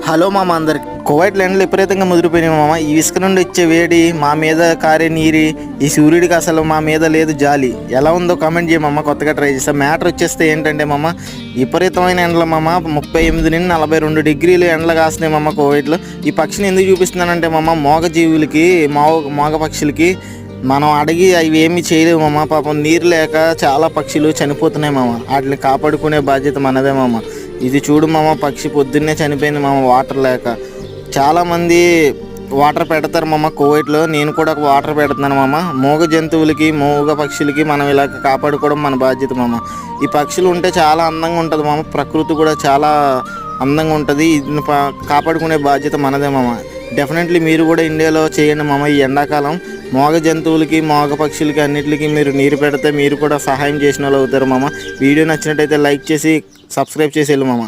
Hello మామ, అందరికి Kuwait ఎండలు విపరీతంగా ముదిరిపోయినాయి మామ. ఈ ఇసుక నుండి వచ్చే వేడి, మా మీద కారే నీరి, ఈ సూర్యుడికి అసలు మా మీద లేదు జాలి. ఎలా ఉందో కామెంట్ చేయమమ్మ, కొత్తగా ట్రై చేస్తాం. మ్యాటర్ వచ్చేస్తే ఏంటంటే మామ, విపరీతమైన ఎండలు మామ. 38 నుండి 42 డిగ్రీలు ఎండలు కాస్తున్నాయి మామ కువైట్లో. ఈ పక్షిని ఎందుకు చూపిస్తున్నానంటే మామ, మోగజీవులకి మోగ పక్షులకి మనం అడిగి అవి ఏమి చేయలేము మామ. పాపం నీరు లేక చాలా పక్షులు చనిపోతున్నాయి మామ. వాటిని కాపాడుకునే బాధ్యత మనదే మామ. ఇది చూడు మామ, పక్షి పొద్దున్నే చనిపోయింది మామ, వాటర్ లేక. చాలామంది వాటర్ పెడతారు మామ కువైట్లో. నేను కూడా ఒక వాటర్ పెడుతున్నాను మామ. మూగ జంతువులకి, మూగ పక్షులకి మనం ఇలా కాపాడుకోవడం మన బాధ్యత మామ. ఈ పక్షులు ఉంటే చాలా అందంగా ఉంటుంది మామ. ప్రకృతి కూడా చాలా అందంగా ఉంటుంది. ఇది కాపాడుకునే బాధ్యత మనదే మామ. డెఫినెట్లీ మీరు కూడా ఇండియాలో చేయండి మామ. ఈ ఎండాకాలం మోగ జంతువులకి, మోగ పక్షులకి అన్నిటికీ మీరు నీరు పెడితే మీరు కూడా సహాయం చేసిన వాళ్ళు అవుతారు మామ. వీడియో నచ్చినట్టయితే లైక్ చేసి సబ్స్క్రైబ్ చేసి వెళ్ళు మామ.